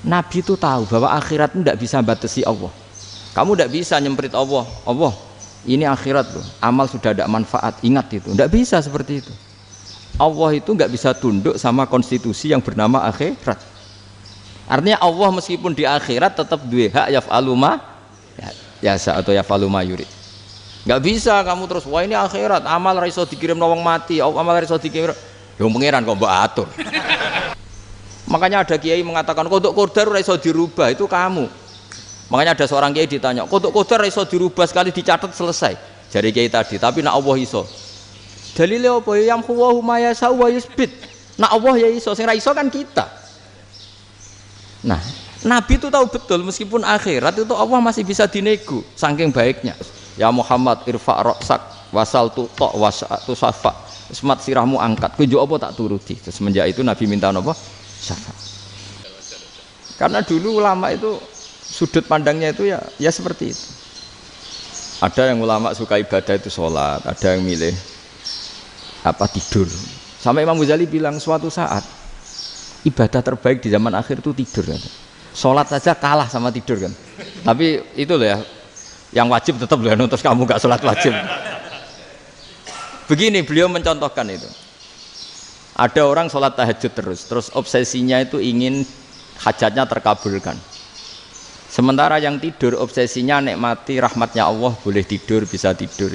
Nabi itu tahu bahwa akhirat itu tidak bisa batasi Allah. Kamu tidak bisa nyemprit Allah. Allah, ini akhirat loh. Amal sudah tidak manfaat. Ingat itu. Tidak bisa seperti itu. Allah itu nggak bisa tunduk sama konstitusi yang bernama akhirat. Artinya Allah meskipun di akhirat tetap duwe hak yaf'alu ma yasa atau yaf'alu ma yurid. Nggak bisa kamu terus wah ini akhirat amal ra iso dikirim wong mati, amal ra iso dikirim. Lho pangeran kok mbok atur. Makanya ada kiai mengatakan kodok qadar ora iso dirubah, itu kamu. Makanya ada seorang kiai ditanya, kodok qadar ora iso dirubah sekali dicatat selesai. Jari kiai tadi, tapi nak Allah iso. Dalile apa ya yamhu ma yasha wa yusbit. Nak Allah ya iso, sing ra iso kan kita. Nah, Nabi itu tahu betul meskipun akhirat itu Allah masih bisa dinego saking baiknya. Ya Muhammad irfa' ra'sak wasal tu tok wasatu safa. Semat sirahmu angkat. Kowe apa tak turuti. Terus semenjak itu Nabi minta apa? Syafa. Karena dulu ulama itu sudut pandangnya itu ya seperti itu. Ada yang ulama suka ibadah itu sholat, ada yang milih tidur. Sampai Imam Ghazali bilang suatu saat ibadah terbaik di zaman akhir itu tidur kan. Sholat saja kalah sama tidur kan. Tapi itu loh ya, yang wajib tetap loh, terus kamu gak sholat wajib. Begini beliau mencontohkan itu. Ada orang sholat tahajud terus obsesinya itu ingin hajatnya terkabulkan. Sementara yang tidur obsesinya nikmati rahmatnya Allah, boleh tidur, bisa tidur.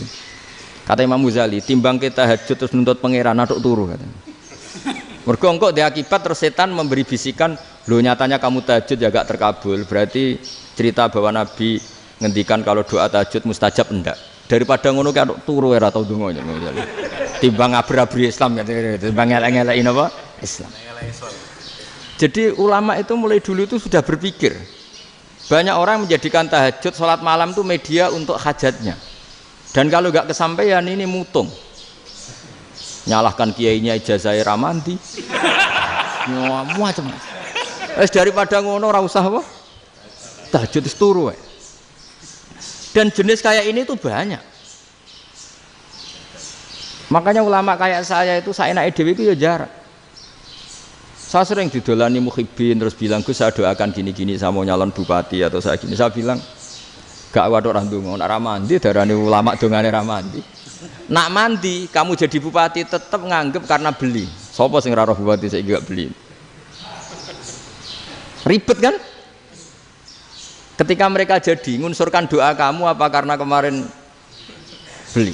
Kata Imam Ghazali, timbang kita tahajud terus nuntut pangeran aduk turu katanya. Mergo engko di akibat terus setan memberi bisikan, lho nyatanya kamu tahajud ya gak terkabul, berarti cerita bahwa Nabi ngendikan kalau doa tahajud mustajab enggak. Daripada ngono ki aduk turu ora tau ndonga. Timbang ngabri-abri Islam timbang ngelek-ngelekin apa? Islam. Jadi ulama itu mulai dulu itu sudah berpikir. Banyak orang menjadikan tahajud sholat malam itu media untuk hajatnya. Dan kalau nggak kesampaian ini mutung. Nyalahkan kiainya ijazah ramandi. Macam. Daripada ngono ora usah apa? Tahajud turu. Dan jenis kayak ini tuh banyak. Makanya ulama kayak saya itu saenake dhewe itu ya jarak. Saya sering didolani muhibbin terus bilang Gus saya doakan gini-gini saya mau nyalon bupati atau saya gini. Saya bilang gak waduh orang dongo, nak ramandi darani ulama dongane ramandi. Nak mandi kamu jadi bupati tetap nganggep karena beli. Sopo sing ora roh bupati saya gak beli. Ribet kan? Ketika mereka jadi ngunsurkan doa kamu apa karena kemarin beli?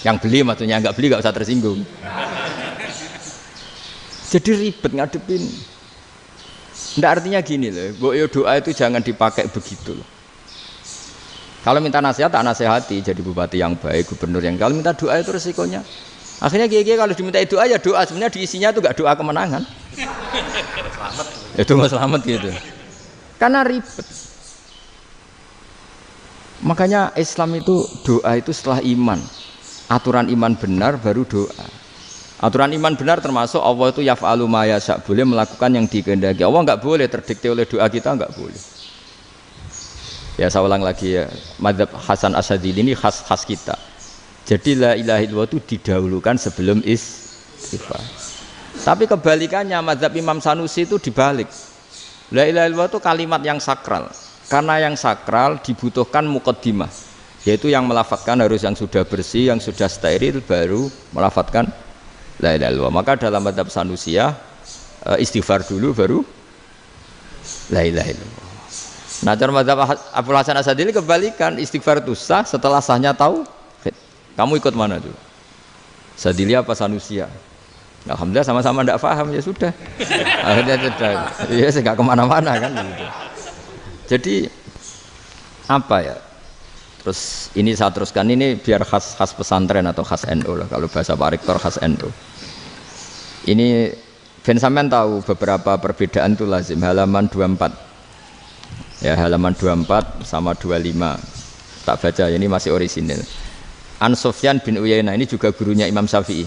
Yang beli maksudnya nggak beli nggak usah tersinggung. Jadi ribet ngadepin. Nggak artinya gini loh, boyo doa itu jangan dipakai begitu loh. Kalau minta nasihat tak nasihati, jadi bupati yang baik, gubernur yang kalau minta doa itu resikonya. Akhirnya kiai kalau diminta doa ya doa sebenarnya diisinya itu nggak doa kemenangan. Selamat. Itu nggak selamat gitu. Karena ribet. Makanya Islam itu doa itu setelah iman. Aturan iman benar baru doa. Aturan iman benar termasuk Allah itu yaf'alu ma yasha, boleh melakukan yang dikehendaki. Allah enggak boleh terdikte oleh doa kita, enggak boleh. Ya saya ulang lagi ya, mazhab Hasan Asyadzili ini khas kita. Jadi la ilaha illallah itu didahulukan sebelum istighfar. Tapi kebalikannya mazhab Imam Sanusi itu dibalik. La ilaha illallah itu kalimat yang sakral. Karena yang sakral dibutuhkan muqaddimah, yaitu yang melafadzkan harus yang sudah bersih, yang sudah steril baru melafadzkan la ilaha illallah. Maka dalam mazhab Sanusiyah istighfar dulu baru la ilaha illallah. Nah cara mazhab Abdul Hasan Asyadzili kebalikan, istighfar itu sah setelah sahnya tauhid. Kamu ikut mana tuh? Asyadzili apa Sanusiyah? Alhamdulillah sama-sama tidak paham ya sudah. Akhirnya sudah. Ya saya nggak kemana-mana kan gitu. Jadi apa ya? Terus ini saya teruskan ini biar khas pesantren atau khas NU lah, kalau bahasa Pak Rektor khas NU. Ini ben sampean tahu beberapa perbedaan itu lazim. Halaman 24. Ya halaman 24 sama 25. Tak baca ini masih orisinil. An Sufyan bin Uyainah ini juga gurunya Imam Syafi'i.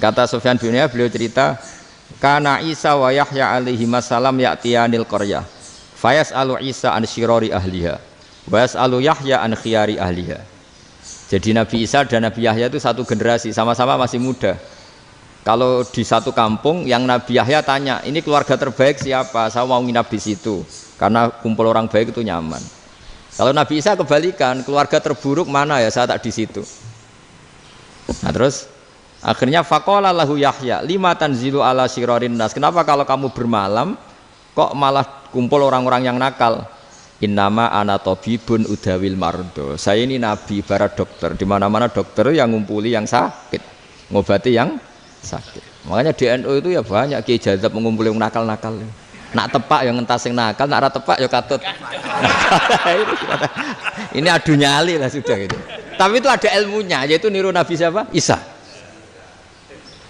Kata Sufyan bin Uyainah beliau cerita, kana Isa wa Yahya alaihi salam ya'tiyanil qaryah. Fayas'alu Isa an syirari ahliha. Was'alu Yahya an khiyari ahliha. Jadi Nabi Isa dan Nabi Yahya itu satu generasi, sama-sama masih muda. Kalau di satu kampung yang Nabi Yahya tanya, ini keluarga terbaik siapa? Saya mau nginap di situ karena kumpul orang baik itu nyaman. Kalau Nabi Isa kebalikan, keluarga terburuk mana ya? Saya tak di situ. Nah terus akhirnya faqala lahu Yahya, lima tanzilu ala syirarin nas. Kenapa kalau kamu bermalam kok malah kumpul orang-orang yang nakal? Innama ana tabibun udawil mardo. Saya ini nabi barat dokter. Di mana-mana dokter yang ngumpuli yang sakit, ngobati yang sakit. Makanya di NU itu ya banyak Kiai Jazab mengumpuli yang nakal-nakal. Nak tepak yang ngentas yang nakal, nak ora tepak ya katut. Ini adu nyali lah sudah gitu. Tapi itu ada ilmunya, yaitu niru Nabi siapa? Isa.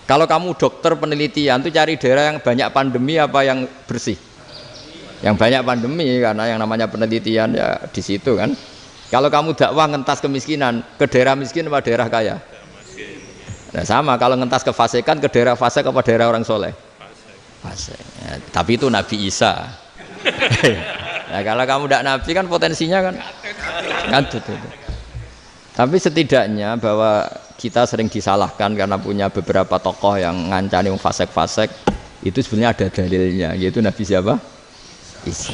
Kalau kamu dokter penelitian tuh cari daerah yang banyak pandemi apa yang bersih? Yang banyak pandemi, karena yang namanya penelitian ya di situ kan. Kalau kamu dakwah ngentas kemiskinan, ke daerah miskin apa daerah kaya? Nah sama, kalau ngentas kefasikan, ke daerah fasik apa daerah orang soleh? Fasik. Ya, tapi itu Nabi Isa. Nah kalau kamu tidak Nabi kan potensinya kan ngadut itu. Tapi setidaknya bahwa kita sering disalahkan karena punya beberapa tokoh yang ngancani fasik-fasik, itu sebenarnya ada dalilnya, yaitu Nabi siapa? Isa.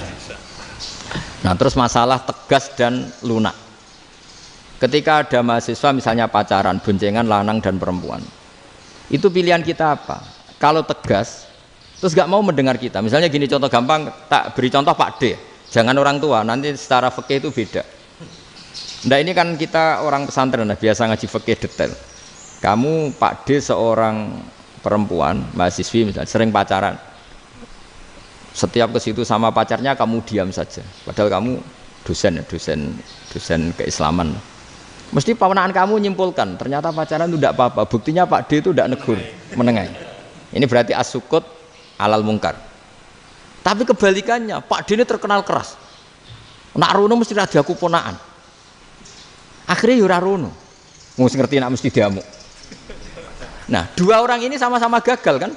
Nah terus masalah tegas dan lunak. Ketika ada mahasiswa misalnya pacaran, boncengan lanang dan perempuan, itu pilihan kita apa? Kalau tegas, terus gak mau mendengar kita. Misalnya gini contoh gampang, tak beri contoh Pak D. Jangan orang tua, nanti secara fikih itu beda. Nah ini kan kita orang pesantren, biasa ngaji fikih detail. Kamu Pak D seorang perempuan, mahasiswi misalnya, sering pacaran. Setiap ke situ sama pacarnya kamu diam saja. Padahal kamu dosen keislaman. Mesti pamanaan kamu nyimpulkan, ternyata pacaran itu tidak apa-apa. Buktinya Pak D itu tidak negur, menengahi. Ini berarti as-sukut alal mungkar. Tapi kebalikannya, Pak D ini terkenal keras. Nak rono mesti radaku ponaan. Akhirnya yura rono. Mesti ngerti nak mesti diamuk. Nah, dua orang ini sama-sama gagal kan?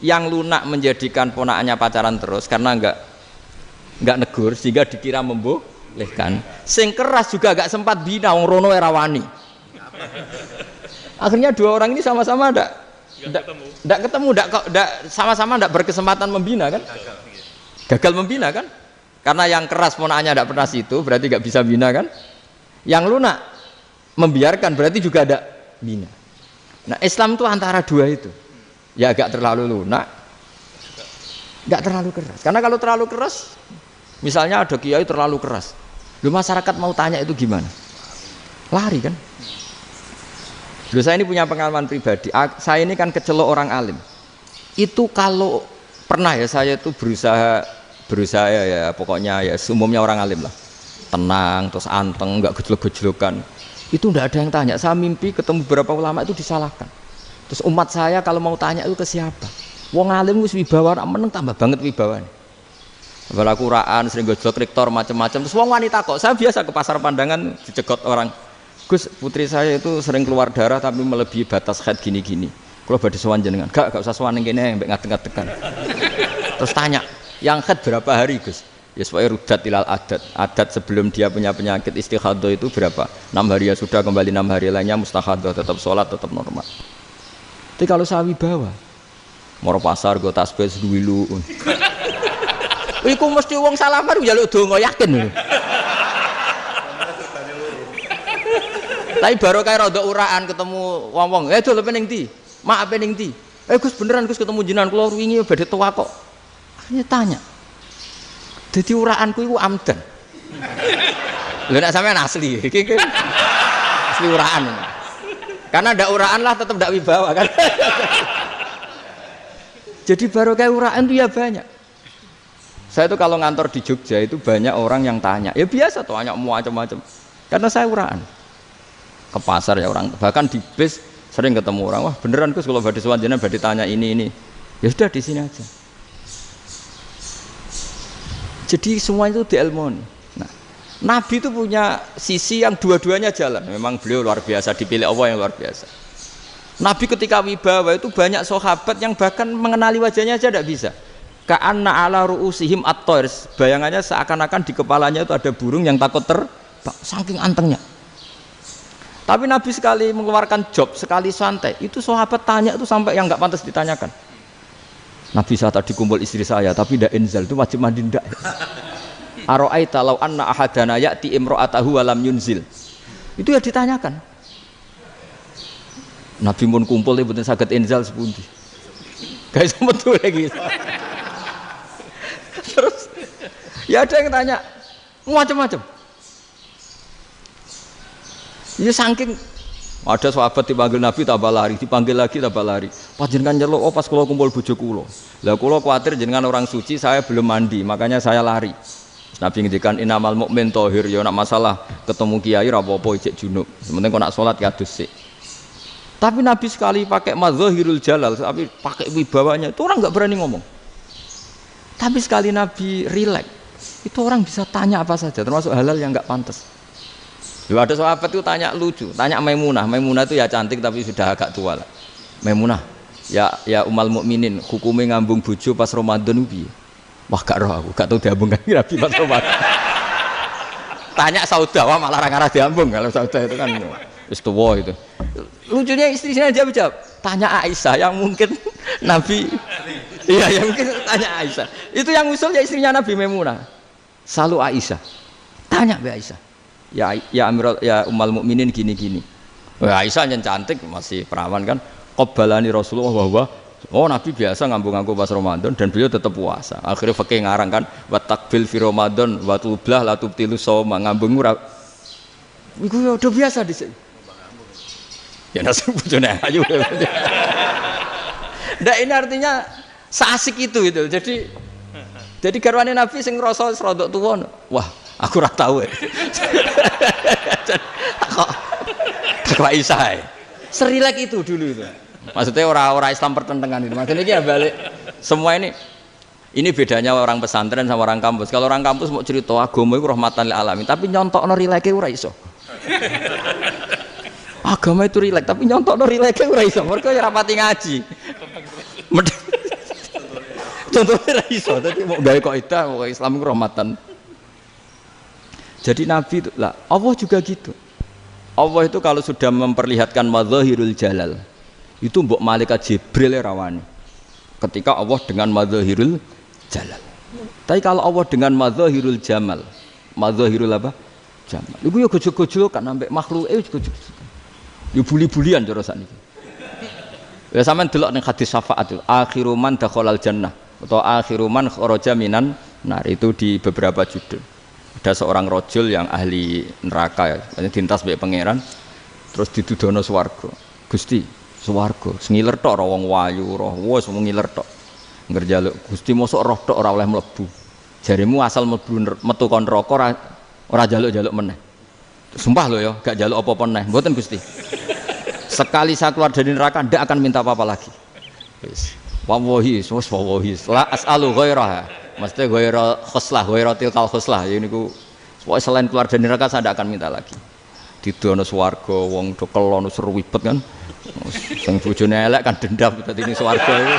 Yang lunak menjadikan ponakannya pacaran terus karena enggak negur sehingga dikira membolehkan. Sing keras juga enggak sempat bina wong rono era wani. Akhirnya dua orang ini sama-sama enggak ketemu, sama-sama enggak berkesempatan membina kan? Gagal membina kan? Karena yang keras ponakannya enggak pernah situ, berarti enggak bisa bina kan? Yang lunak membiarkan berarti juga ada bina. Nah, Islam itu antara dua itu. Ya agak terlalu lunak, nggak terlalu keras. Karena kalau terlalu keras, misalnya ada kiai terlalu keras, lu masyarakat mau tanya itu gimana? Lari kan? Lu saya ini punya pengalaman pribadi. Saya ini kan kecelok orang alim. Itu kalau pernah ya saya itu berusaha ya pokoknya ya umumnya orang alim lah, tenang terus anteng, nggak gejlok-gejlokan. Itu nggak ada yang tanya. Saya mimpi ketemu beberapa ulama itu disalahkan. Terus umat saya kalau mau tanya itu ke siapa? Wong alim wis wibawa, meneng tambah banget wibawane. Bala Quran sering gojlok rektor macam-macam. Terus wong wanita kok, saya biasa ke pasar pandangan dicegot orang. Gus, putri saya itu sering keluar darah tapi melebihi batas haid gini-gini. Kalau badhe sowan jenengan, gak usah sowan ning kene mbek ngadeg-ngadegan. Terus tanya, yang haid berapa hari, Gus? Ya supaya rudat ilal adat. Adat sebelum dia punya penyakit istihadah itu berapa? 6 hari ya sudah, kembali 6 hari lainnya mustahadah, tetap sholat, tetap normal. Tapi kalau saya wibawa, moro pasar gue tasbih seduwilu. Iku mesti wong salaman njaluk donga yakin. Tapi baru kayak rada uraan ketemu wong-wong, dol pening ndi? Mak pening ndi? Gus beneran Gus ketemu jenengan kula wingi badhe tua kok. Akhirnya tanya. Dadi uraanku iku amdan. Lha nek sampean asli, iki asli uraan. Karena ndak uraan lah tetap ndak wibawa kan. Jadi baru kayak uraan itu ya banyak. Saya itu kalau ngantor di Jogja itu banyak orang yang tanya. Ya biasa tuh tanya macam-macam. Karena saya uraan. Ke pasar ya orang, bahkan di bis sering ketemu orang. Wah beneran Gus kalau badhe sowan jenengan badhe tanya ini. Ya sudah di sini aja. Jadi semua itu diilmoni. Nabi itu punya sisi yang dua-duanya jalan. Memang beliau luar biasa, dipilih Allah yang luar biasa. Nabi ketika wibawa itu banyak sahabat yang bahkan mengenali wajahnya aja tidak bisa. Ka'anna ala ru'usihim at-tayr. Bayangannya seakan-akan di kepalanya itu ada burung yang takut terbang. Saking antengnya. Tapi Nabi sekali mengeluarkan job, sekali santai, itu sahabat tanya itu sampai yang nggak pantas ditanyakan. Nabi saya tadi kumpul istri saya, tapi tidak inzal, itu wajib mandi ndak. Aro'aita law anna ahadana ya'ti imro'atahu walam yunzil. Itu ya ditanyakan. Nabi pun kumpul itu saged inzal sepundi. Guys betul lagi. Terus ya ada yang tanya macam-macam. Ya saking ada sahabat dipanggil Nabi tambah lari, dipanggil lagi tambah lari. Panjenengan nyeluk, oh pas kula kumpul bojo kula. Lah kula kuwatir jenengan orang suci, saya belum mandi, makanya saya lari. Nabi ngendikan innamal mukmin thahir, ya nak masalah ketemu kiai ra apa-apa ijek junub. Sementing kok nak salat kados sik. Tapi Nabi sekali pakai madzahirul jalal, tapi pakai wibawanya, itu orang nggak berani ngomong. Tapi sekali Nabi rileks, itu orang bisa tanya apa saja, termasuk halal yang nggak pantas. Lalu ada sahabat itu tanya lucu, tanya Maimunah. Maimunah itu ya cantik tapi sudah agak tua lah. Maimunah, ya umal mukminin, hukumnya ngambung bojo pas Ramadan ubi. Wah gak roh aku, gak tahu diambung kan Nabi pas Ramadan. Tanya Saudah, malah orang-orang diambung kalau Saudah itu kan istuwa itu. Lucunya istrinya dia jawab, tanya Aisyah yang mungkin Nabi, iya yang mungkin tanya Aisyah. Itu yang usul ya istrinya Nabi Maimunah. Selalu Aisyah, tanya be Aisyah. Ya Amirul ya umal mukminin gini-gini. Aisyah yang cantik masih perawan kan. Qabbalani Rasulullah bahwa oh Nabi biasa ngambung-ngambung pas Ramadan dan beliau tetap puasa. Akhirnya fakih ngarang kan wa takbil fi Ramadan wa tublah la tubtilu shauma ngambung ora. Iku ya udah biasa dhisik. Ya nasib bojone ayu. Ndak ini artinya seasik itu gitu. Jadi garwane Nabi sing ngrasa rodok tuwa. Wah, aku ora tahu. Kok Aisyah. Serilek itu dulu itu. Maksudnya orang-orang Islam pertentangan itu. Maksudnya ini ya balik semua ini bedanya orang pesantren sama orang kampus. Kalau orang kampus mau cerita agama itu rahmatan lil alamin, tapi nyontokno rileke ora iso. Agama itu rilek, tapi nyontokno rileke ora iso. Mergo ya rapati ngaji. Contohnya ora iso, dadi mau gawe kaidah kok Islam itu rahmatan. Jadi Nabi itu lah, Allah juga gitu. Allah itu kalau sudah memperlihatkan madzahirul jalal, itu mbok malaikat Jibril rawani. Ketika Allah dengan madzahirul jalal. Tapi kalau Allah dengan madzahirul jamal, madzahirul apa? Jamal. Iku ya gojol-gojol kan sampai makhluke gojol. Ya buli-bulian cara sakniki. Ya sampean delok ning hadis syafaat itu, akhiru man dakhalal jannah atau akhiru man kharaja minan nar, itu di beberapa judul. Ada seorang rojul yang ahli neraka ya, dintas mbek pangeran terus didudono swarga. Gusti, swarga sengiler tok ora wong wayu roh, wis wong ngiler tok. Ngerjaluk Gusti mosok roh tok ora oleh mlebu. Jarimu asal mlebu metu kon neraka ora jaluk-jaluk meneh. Sumpah lho ya, gak jaluk apa-apa meneh. Mboten Gusti. Sekali saya keluar dari neraka ndak akan minta apa-apa lagi. Wis. Wallahi, wallahi. La as'alu ghairaha. Maksudnya ghaira khoslah, ghaira tilkal khoslah. Ya niku selain keluar dari neraka saya ndak akan minta lagi. Didono swarga wong do kelon seruwibet kan. Sing bojone elek kan dendam dadi ning swarga iku.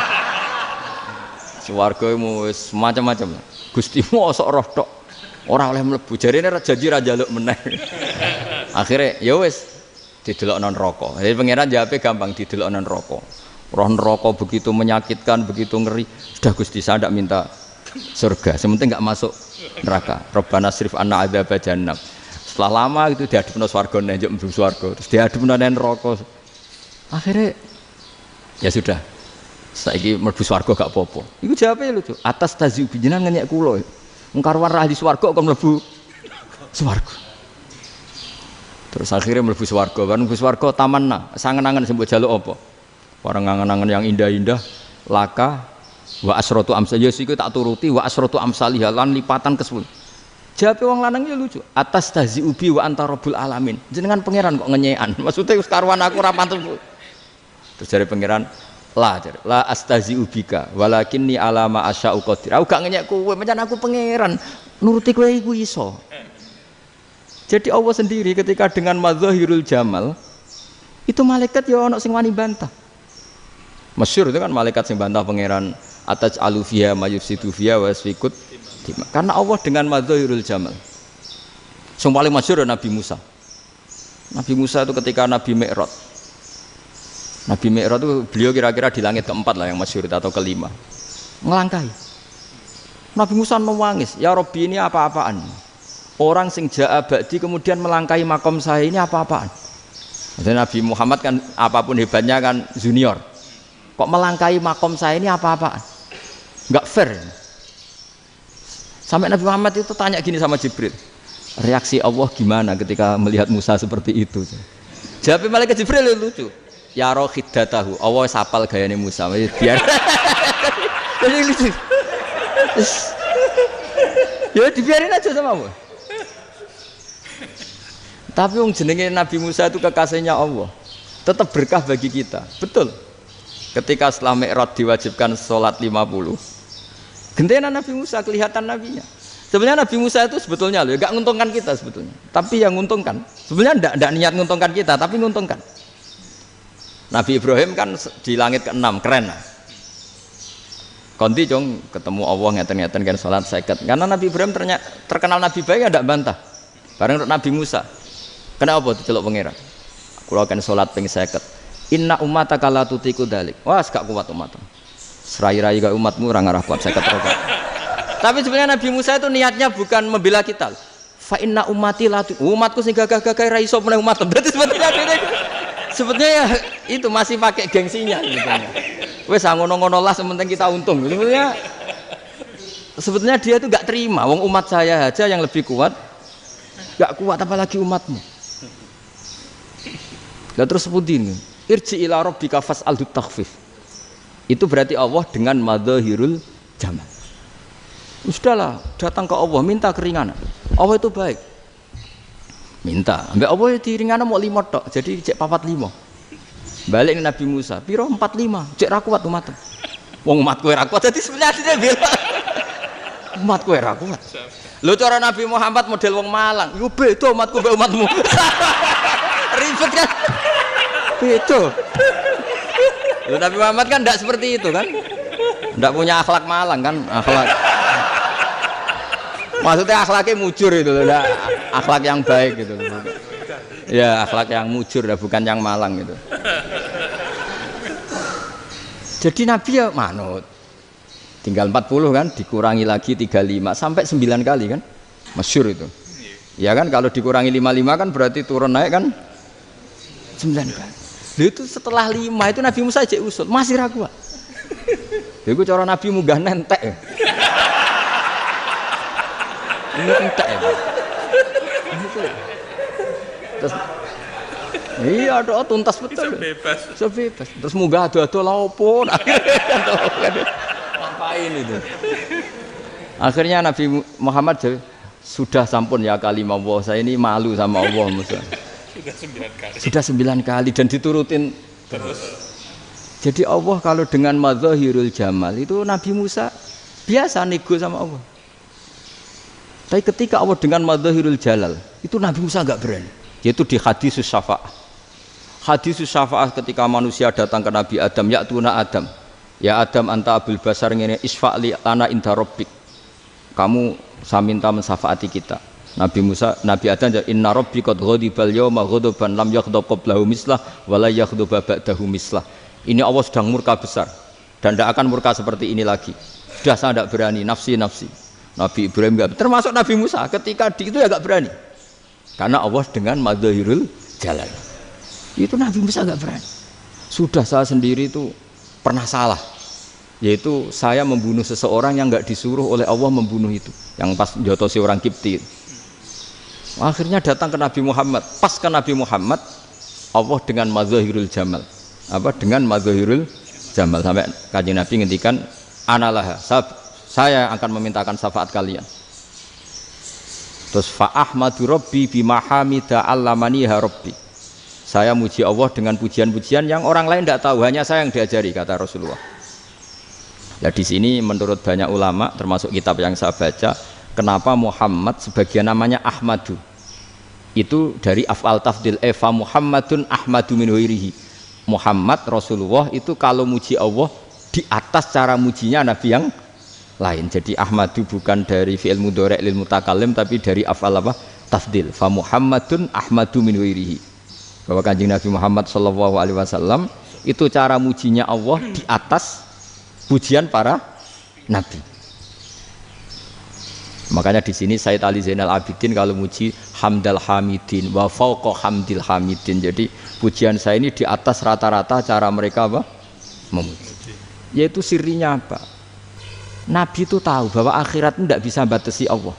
Swarga wis macam-macam. Gusti mosok roh tok ora oleh mlebu. Jarine janji ra njaluk meneh. Akhire ya wis didelokno neraka. Jadi pangeran jawabe gampang, didelokno neraka. Roh neraka begitu menyakitkan, begitu ngeri. Sudah Gusti saya ndak minta surga, sementing enggak masuk neraka. Rabbana srif anna adzab jahannam. Setelah lama itu diadepno swarga njuk mlebu swarga, terus diadepno nang neraka. Akhirnya ya sudah. Saiki mlebu swarga gak apa-apa. Iku jawabe lucu. Atas taziu jenengan ngenyek kula. Engkarwan ra di swarga kok mlebu swarga. Terus akhirnya mlebu swarga, kan mlebu swarga tamanna, sangen-angen sing mbok jaluk apa? Orang angen-angen yang indah-indah, laka wa asratu amsal ya iku tak turuti wa asratu amsalih lan lipatan ke-10. Jawabe wong lanang ya lucu. Atas tazi ubi wa anta rabbul alamin. Jenengan pangeran kok ngenyekan. Maksudnya wis karuan aku ora pantes. Terus jare pangeran, la astazi ubika walakinni alama asya'u qadir. Aku gak ngenyek kowe, pancen aku pangeran. Nuruti kowe iku iso. Jadi Allah sendiri ketika dengan madzahirul jamal itu malaikat ya ono sing wani bantah. Masyhur itu kan malaikat sing bantah pangeran ataj alufiya mayufsidu fiya wasfikut. Karena Allah dengan madzahirul jamal. Sing paling masyhur Nabi Musa. Nabi Musa itu ketika Nabi Mi'raj. Nabi Mi'raj itu beliau kira-kira di langit keempat lah yang masyhur atau kelima. Ngelangkai. Nabi Musa menangis, "Ya Rabbi, ini apa-apaan? Orang sing ja'a ba'di kemudian melangkai makom saya, ini apa-apaan?" Jadi Nabi Muhammad kan apapun hebatnya kan junior. Kok melangkai makom saya, ini apa-apaan? Enggak fair. Sampai Nabi Muhammad itu tanya gini sama Jibril, reaksi Allah gimana ketika melihat Musa seperti itu? Jawab malaikat Jibril lucu. Ya roh khiddatahu, Allah sapal gayane Musa. Biar. Jadi lucu. Ya dibiarin aja sama Allah. Tapi wong jenenge Nabi Musa itu kekasihnya Allah. Tetap berkah bagi kita. Betul. Ketika setelah Mi'raj diwajibkan sholat 50. Gentenan Nabi Musa kelihatan nabinya. Sebenarnya Nabi Musa itu sebetulnya loh, enggak menguntungkan kita sebetulnya. Tapi yang menguntungkan, sebenarnya enggak niat menguntungkan kita, tapi menguntungkan. Nabi Ibrahim kan di langit ke-6, keren lah. Konti jong ketemu Allah ngeten-ngeten kan sholat seket. Karena Nabi Ibrahim terkenal Nabi baik, enggak bantah. Bareng Nabi Musa. Kenapa diceluk pangeran? Kula kan sholat ping 50. Inna ummataka la tutiku dalik. Wah, gak kuat umatmu. Serai-rai gak umatmu ora ngarah kuat 50 rakaat. Tapi sebenarnya Nabi Musa itu niatnya bukan membela kita. Fa inna ummati la umatku sing gagah-gagah ra iso meneh umat. Berarti sebetulnya ya itu masih pakai gengsinya sebetulnya. Wes ngono-ngono lah sementing kita untung. Sebetulnya dia itu gak terima wong umat saya aja yang lebih kuat. Gak kuat apalagi umatmu. Lah terus sebutin irji ila rabbika fas'alhu takhfif. Itu berarti Allah dengan madzahirul jamal. Sudahlah, datang ke Allah minta keringanan. Allah itu baik. Minta, ambek Allah diringana mau 5 tok, jadi cek 45. Balik ke Nabi Musa, piro 45, cek ra kuat umat. Wong umatku ora kuat, jadi sebenarnya dia bilang umatku ora kuat. Lho cara Nabi Muhammad model wong Malang, yo beda umatku mbek umatmu. Ribet kan? Beda. Lho Nabi Muhammad kan enggak seperti itu kan? Enggak punya akhlak Malang kan, akhlak. Maksudnya akhlaknya mujur itu loh, akhlak yang baik gitu. Ya akhlak yang mujur, bukan yang Malang gitu. Jadi Nabi ya manut. Tinggal 40 kan, dikurangi lagi 35 sampai 9 kali kan, masyhur itu. Ya kan kalau dikurangi 55 kan berarti turun naik kan 9 kali. Itu setelah 5 itu Nabi Musa cek usul masih ragu. Itu cara Nabi munggah nentek. Ini entek ya. Terus iya doa tuntas betul. Sebebas. Terus munggah ado-ado lha opo. Ngapain itu? Akhirnya Nabi Muhammad sudah sampun ya kalimah Allah, saya ini malu sama Allah Musa. Sudah 9 kali dan diturutin terus. Jadi Allah kalau dengan madzahirul jamal itu Nabi Musa biasa nego sama Allah. Tapi ketika Allah dengan madzahirul jalal itu Nabi Musa enggak berani. Yaitu di hadis syafa'ah. Hadis syafa'ah ketika manusia datang ke Nabi Adam, ya tuna Adam. Ya Adam anta abul basar ngene isfa'li ana inda rabbik. Kamu saya minta mensafaati kita. Nabi Musa, Nabi Adam inna rabbi qad ghadibal yawma ghadaban lam yaghdab qablahu mislah wa la yaghdab ba'dahu mislah. Ini Allah sedang murka besar dan tidak akan murka seperti ini lagi. Sudah saya tidak berani, nafsi. Nabi Ibrahim enggak, termasuk Nabi Musa ketika di itu ya enggak berani. Karena Allah dengan madzahirul jalal. Itu Nabi Musa enggak berani. Sudah saya sendiri itu pernah salah. Yaitu saya membunuh seseorang yang enggak disuruh oleh Allah membunuh itu. Yang pas jotosi orang Kipti. Akhirnya datang ke Nabi Muhammad. Pas ke Nabi Muhammad, Allah dengan madzahirul jamal. Apa dengan madzahirul jamal sampai Kanjeng Nabi ngendikan analah saya akan memintakan syafaat kalian. Terus fa ahmadu rabbi bima hamida allamaniha rabbi. Saya muji Allah dengan pujian-pujian yang orang lain tidak tahu, hanya saya yang diajari, kata Rasulullah. Nah di sini menurut banyak ulama termasuk kitab yang saya baca, kenapa Muhammad sebagian namanya Ahmadu? Itu dari af'al tafdil fa Muhammadun Ahmadu min ghairihi. Muhammad Rasulullah itu kalau muji Allah di atas cara mujinya nabi yang lain. Jadi Ahmadu bukan dari fi'il mudhari' lil mutakallim tapi dari af'al apa? Tafdil. Fa Muhammadun Ahmadu min ghairihi. bahwa Kanjeng Nabi Muhammad SAW itu cara mujinya Allah di atas pujian para nabi. Makanya di sini Sayyid Ali Zainal Abidin kalau muji hamdal hamidin wa fauqa hamdil hamidin. Jadi pujian saya ini di atas rata-rata cara mereka apa? Memuji. Yaitu sirinya apa? Nabi itu tahu bahwa akhirat itu tidak bisa batasi Allah.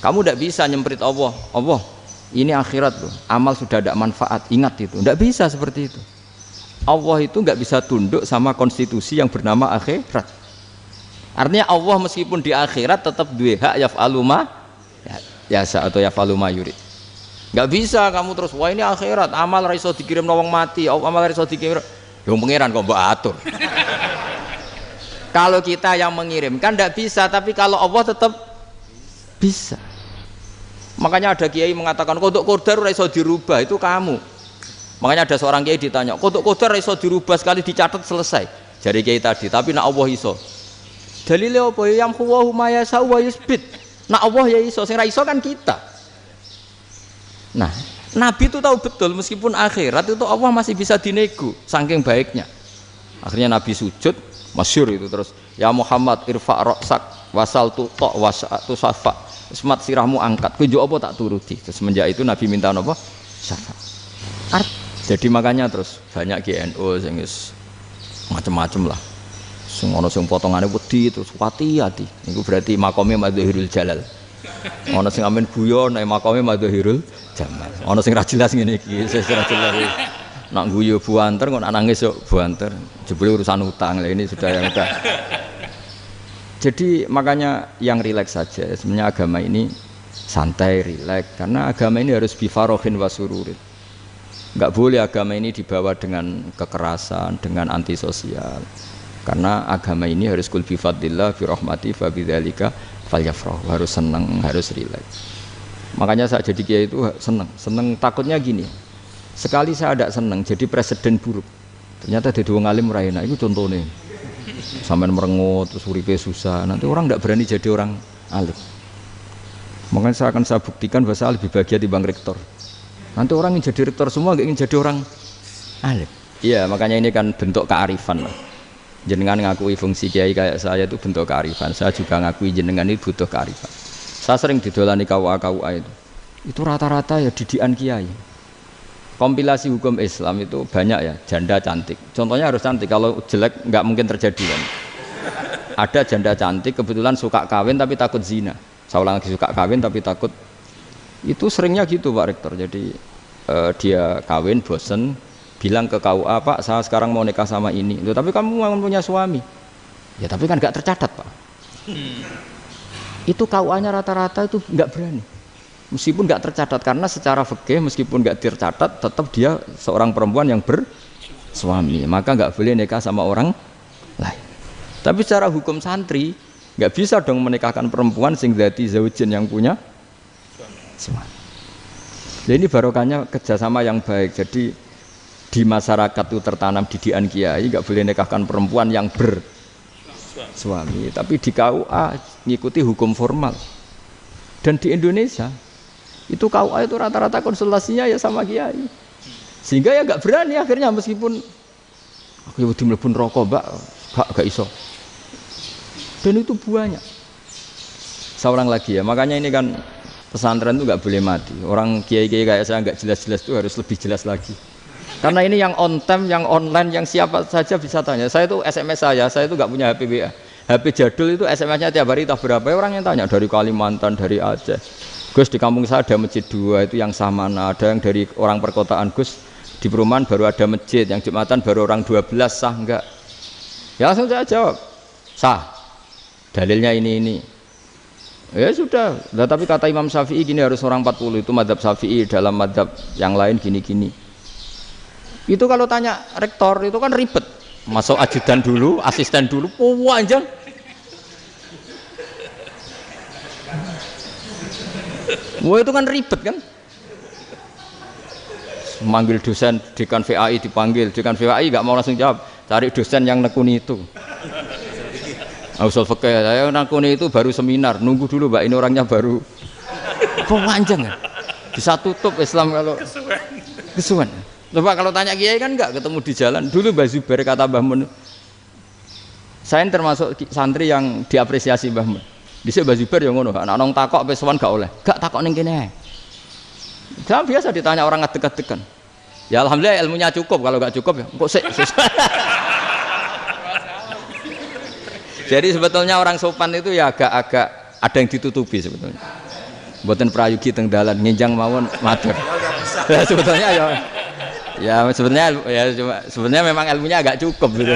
Kamu tidak bisa nyemprit Allah. Allah, ini akhirat loh. Amal sudah tidak manfaat. Ingat itu. Tidak bisa seperti itu. Allah itu nggak bisa tunduk sama konstitusi yang bernama akhirat. Artinya Allah meskipun di akhirat tetap duwe hak yaf'alu ma yasa atau yaf'alu ma yurid. Nggak bisa kamu terus wah ini akhirat amal ra iso dikirim wong mati, amal ra iso dikirim. Yang pangeran kok mbok atur. Kalau kita yang mengirimkan tidak bisa, tapi kalau Allah tetap bisa. Makanya ada kiai mengatakan kodok qadar ra iso dirubah, itu kamu. Makanya ada seorang kiai ditanya, kodok qadar ra iso dirubah sekali dicatat selesai. Jari kiai tadi, tapi nak Allah iso. Dalile apa ya yamhu ma yasha wa yusbit. Nak Allah ya iso, sing ra iso kan kita. Nah, Nabi itu tahu betul meskipun akhirat itu Allah masih bisa dinego saking baiknya. Akhirnya Nabi sujud, masyhur itu terus, ya Muhammad irfa' ra'sak wasal tuqa wasatu safa. Semat sirahmu angkat, kowe apa tak turuti. Terus semenjak itu Nabi minta apa? Syafa. Jadi makanya terus banyak GNU sing macam-macam lah. Sing ana sing potongane wedi terus hati-hati. Niku berarti makome Madzahirul Jalal. Ana sing amen guyon nek makome Madzahirul Jamal. Ana sing ra jelas ngene iki, sing ra jelas. Nak guyu buanter kok nak nangis yo buanter. Jebule urusan utang. Lah ini sudah yang udah. Jadi makanya yang rileks saja. Sebenarnya agama ini santai, rileks karena agama ini harus bifarohin wasururin. Enggak boleh agama ini dibawa dengan kekerasan, dengan antisosial. Karena agama ini harus kul bi fadlillah bi rahmati fa bidzalika falyafrahu, harus senang, harus rileks. Makanya saya jadi kiai itu senang takutnya gini. Sekali saya tidak senang jadi presiden buruk. Ternyata jadi wong alim ora enak, itu contohnya. Sampean merengut terus uripe susah, nanti orang tidak berani jadi orang alim. Makanya saya akan buktikan bahwa saya lebih bahagia dibanding rektor. Nanti orang yang jadi rektor semua ingin jadi orang alim. Iya, makanya ini kan bentuk kearifan lah. Jenengan ngakui fungsi kiai kayak saya itu bentuk kearifan. Saya juga ngakui jenengan itu butuh kearifan. Saya sering didolani KUA itu rata-rata ya didikan kiai. Kompilasi hukum Islam itu banyak ya, janda cantik. Contohnya harus cantik, kalau jelek nggak mungkin terjadi kan. Ada janda cantik kebetulan suka kawin tapi takut zina. Saya ulang lagi, suka kawin tapi takut. Itu seringnya gitu Pak Rektor. Jadi dia kawin bosen, bilang ke KUA, Pak saya sekarang mau nikah sama ini. Loh, tapi kamu mau punya suami. Ya tapi kan nggak tercatat Pak. Itu KUA-nya rata-rata itu nggak berani. Meskipun nggak tercatat karena secara fikih meskipun nggak tercatat tetap dia seorang perempuan yang bersuami. Maka nggak boleh nikah sama orang lain. Tapi secara hukum santri nggak bisa dong menikahkan perempuan sing dzati zaujin yang punya suami. Jadi ini barokahnya kerjasama yang baik. Jadi di masyarakat itu tertanam didikan kiai nggak boleh nikahkan perempuan yang bersuami, tapi di KUA ngikuti hukum formal. Dan di Indonesia itu KUA itu rata-rata konsultasinya ya sama kiai, sehingga ya nggak berani akhirnya meskipun aku ya udah mlebu rokok mbak gak iso. Dan itu banyak. Seorang lagi ya, makanya ini kan pesantren itu nggak boleh mati. Orang kiai-kiai kayak saya nggak jelas-jelas itu harus lebih jelas lagi. Karena ini yang on time, yang online, yang siapa saja bisa tanya. Saya itu SMS saya itu nggak punya HP WA. HP jadul itu SMS-nya tiap hari tak berapa, orang yang tanya dari Kalimantan, dari Aceh. Gus di kampung saya ada masjid 2 itu yang Samana, ada yang dari orang perkotaan. Gus di perumahan baru ada masjid, yang Jumatan baru orang 12, sah enggak? Ya langsung saya jawab, sah. Dalilnya ini. Ya sudah, nah, tapi kata Imam Syafi'i gini harus orang 40, itu madzhab Syafi'i, dalam madzhab yang lain gini-gini. Itu kalau tanya rektor itu kan ribet, masuk ajudan dulu, asisten dulu, panjang. Wah itu kan ribet kan. Manggil dosen dekan VAI dipanggil, dekan VAI nggak mau langsung jawab, cari dosen yang nekuni itu. Usul fikih saya nekuni itu baru seminar, nunggu dulu mbak ini orangnya baru. Panjang ya. Bisa tutup Islam kalau kesuwen. Coba kalau tanya kiai kan enggak ketemu di jalan. Dulu Mbah Zubair kata Mbah Mun, saya termasuk santri yang diapresiasi Mbah Mun. Dhisik Mbah Zubair yang ngono, anak nong takok pesowan gak oleh. Gak takok ning kene. Jangan biasa ditanya orang ngadeg-adegan. Ya alhamdulillah ilmunya cukup, kalau gak cukup ya kok sik. Jadi sebetulnya orang sopan itu ya agak-agak ada yang ditutupi sebetulnya. Mboten prayogi teng dalan nginjang mawon matur. Ya sebetulnya sebenarnya memang ilmunya agak cukup gitu.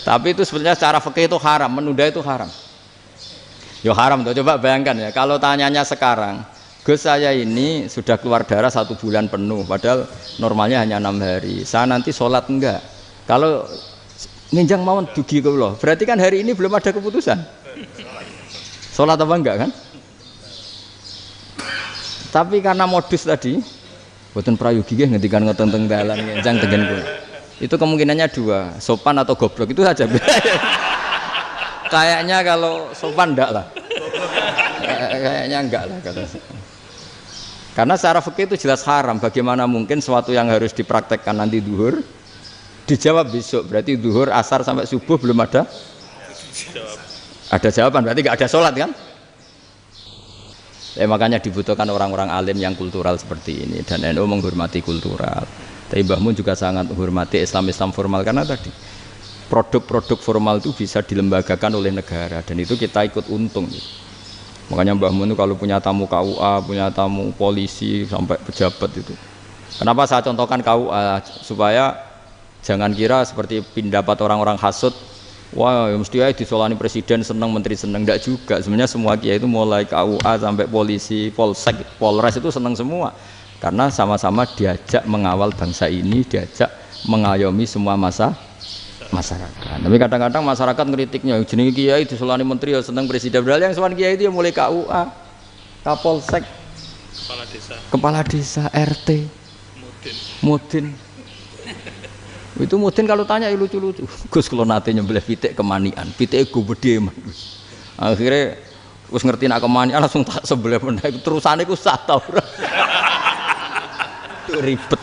Tapi itu sebenarnya secara fikih itu haram, menunda itu haram. Ya haram tuh, coba bayangkan ya, kalau tanyanya sekarang, Gus saya ini sudah keluar darah 1 bulan penuh, padahal normalnya hanya 6 hari. Saya nanti sholat enggak? Kalau nginjang mawon dugi kula, berarti kan hari ini belum ada keputusan. Sholat apa enggak kan? Tapi karena modus tadi, boten prayogi nggih ngendikan ngoten teng dalan nginjang tengen kula. Itu kemungkinannya 2, sopan atau goblok, itu saja. Kayaknya kalau sopan enggak lah. Kayaknya enggak lah kata. Karena secara fikih itu jelas haram. Bagaimana mungkin sesuatu yang harus dipraktekkan nanti duhur dijawab besok, berarti duhur, asar sampai subuh belum ada jawaban, berarti enggak ada sholat kan? Makanya dibutuhkan orang-orang alim yang kultural seperti ini, dan NU menghormati kultural. Tapi Mbah Mun juga sangat menghormati Islam formal, karena tadi produk-produk formal itu bisa dilembagakan oleh negara, dan itu kita ikut untung gitu. Makanya Mbah Mun itu kalau punya tamu KUA, punya tamu polisi sampai pejabat itu. Kenapa saya contohkan KUA? Supaya jangan kira seperti pendapat orang-orang hasud, wah ya mesti aja disolani presiden seneng, menteri seneng. Enggak juga, sebenarnya semua kiai itu mulai KUA sampai polisi, polsek, polres itu seneng semua. Karena sama-sama diajak mengawal bangsa ini, diajak mengayomi semua masyarakat. Tapi kadang-kadang masyarakat ngeritiknya, jenenge kiai disolani menteri ya seneng, presiden. Padahal yang sowan kiai itu ya mulai KUA, Kapolsek, kepala desa, RT, mudin. Itu mudin kalau tanya ya lucu-lucu. Gus kalau nate nyembelih pitik kemanian, pitike go gede man. Akhirnya wis ngerti nak kemanian langsung tak sebelah meneh. Terusane ku sah ta ora. Ribet.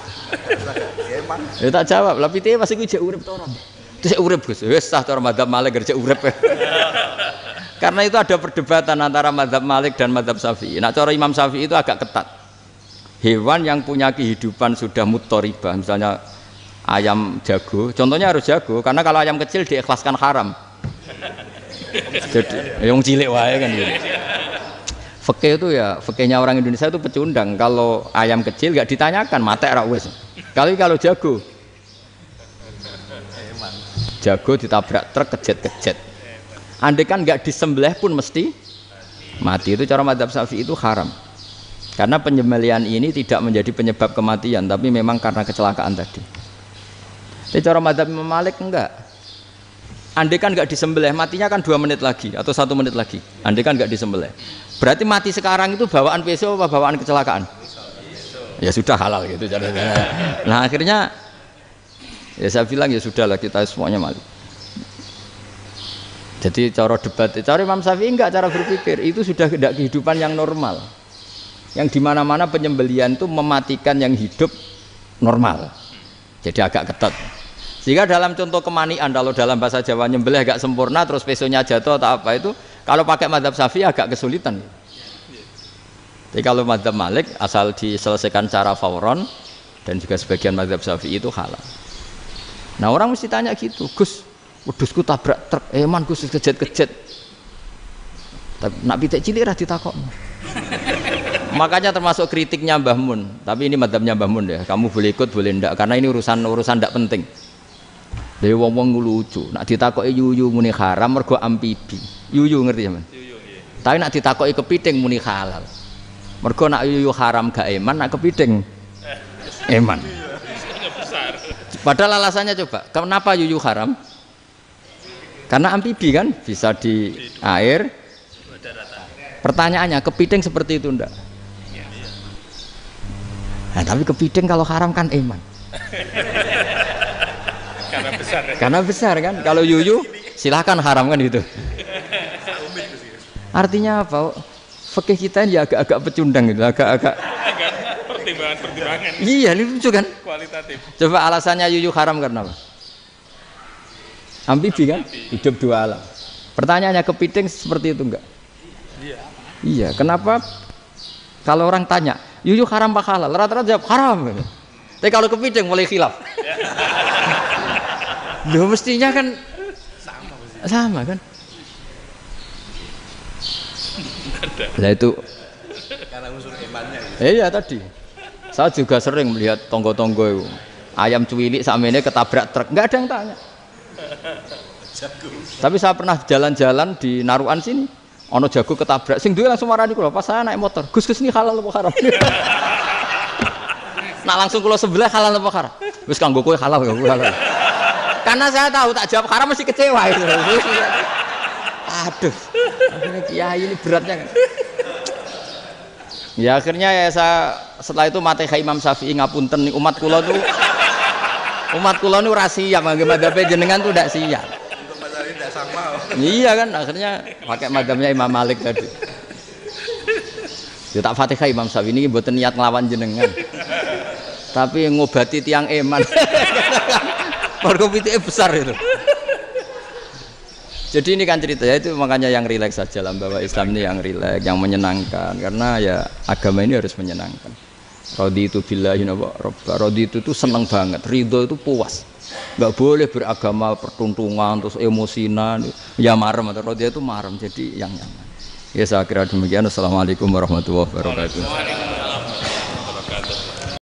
Ya tak jawab, lah pitike pas iku jek urip ta ora? Terus urip Gus. Wis sah cara mazhab Malik jek urip. Karena itu ada perdebatan antara mazhab Malik dan mazhab Syafi'i. Nah, cara Imam Syafi'i itu agak ketat. Hewan yang punya kehidupan sudah mutharibah, misalnya ayam jago, contohnya harus jago, karena kalau ayam kecil diikhlaskan haram. Jadi yang cilik wae kan gitu. Fikih itu ya, fikihnya orang Indonesia itu pecundang. Kalau ayam kecil gak ditanyakan, mate ra wis. Kalau jago ditabrak truk kejet-kejet. Andai kan gak disembelih pun mesti mati. Itu cara mazhab Syafi'i itu haram. Karena penyembelihan ini tidak menjadi penyebab kematian, tapi memang karena kecelakaan tadi. Tapi cara mazhab Imam Malik enggak. Andai kan enggak disembelih, matinya kan 2 menit lagi atau 1 menit lagi. Andai kan enggak disembelih, berarti mati sekarang itu bawaan pisau apa bawaan kecelakaan? Ya sudah halal gitu caranya. Nah akhirnya ya saya bilang ya sudahlah kita semuanya Malik. Jadi cara debat, cara Imam Syafi'i enggak, cara berpikir itu sudah tidak kehidupan yang normal. Yang dimana-mana penyembelihan itu mematikan yang hidup normal. Jadi agak ketat. Sehingga dalam contoh kemanian, kalau dalam bahasa Jawa nyembelih agak sempurna terus pesonya jatuh atau apa itu, kalau pakai mazhab Syafi'i agak kesulitan. Jadi kalau mazhab Malik asal diselesaikan secara fauron, dan juga sebagian mazhab Syafi'i itu halal. Nah orang mesti tanya gitu, Gus, wedhusku tabrak truk, man Gus kejet-kejet. Tapi nak pitik cilik ra ditakokno. Makanya termasuk kritiknya Mbah Mun, tapi ini mazhabnya Mbah Mun ya. Kamu boleh ikut boleh ndak, karena ini urusan ndak penting. Dari wong-wong lucu, nak ditakoki yuyu muni haram mergo amfibi. Yuyu ngerti sampean? Yuyu nggih. Tapi nak ditakoki kepiting muni halal. Mergo nak yuyu haram gak eman, nak kepiting eman. Padahal alasannya coba, kenapa yuyu haram? Karena amfibi kan, bisa di air. Pertanyaannya, kepiting seperti itu ndak? Nah, tapi kepiting kalau haram kan eman. Karena besar kan. Kalau yuyu silahkan haram kan gitu. Artinya apa? Fikih kita ini agak-agak pecundang gitu, agak-agak pertimbangan. Iya, ini lucu kan? Kualitatif. Coba alasannya yuyu haram karena apa? Amfibi kan? Hidup dua alam. Pertanyaannya kepiting seperti itu enggak? Iya. Iya, kenapa kalau orang tanya, yuyu haram apa halal? Rata-rata jawab haram. Tapi kalau kepiting mulai khilaf. Loh mestinya kan sama kan? Lah itu Karena unsur imannya. iya tadi. Saya juga sering melihat tonggo-tonggo itu. Ayam cuwilik samene ketabrak truk, enggak ada yang tanya. Tapi saya pernah jalan-jalan di Narukan sini, ono jago ketabrak, sing duwe langsung marani kula pas saya naik motor. Gus ini halal apa haram? Nak langsung kula sebelah halal apa haram? Wis kanggo kowe halal ya halal. Karena saya tahu tak jawab haram mesti kecewa itu. Aduh, akhirnya kiai ini beratnya kan. Ya akhirnya ya saya setelah itu Fatihah Imam Syafi'i ngapunten umat kula tuh nu rahasia madzhab jenengan tuh ndak siap. Untuk masalah ini tidak sama. Iya kan akhirnya pakai madzhabnya Imam Malik tadi. Ya tak Fatihah Imam Syafi'i ini mboten niat nglawan jenengan. Tapi ngobati tiang eman. Mergo pitike besar itu. Jadi ini kan ceritanya itu makanya yang rileks saja lah bahwa Islam ini yang rileks, yang menyenangkan karena ya agama ini harus menyenangkan. Raditu billahi robba. Raditu itu seneng banget, ridho itu puas. Enggak boleh beragama pertuntungan terus emosinan, ya marem atau raditu itu marem jadi yang nyaman. Ya saya kira demikian. Assalamualaikum warahmatullahi wabarakatuh.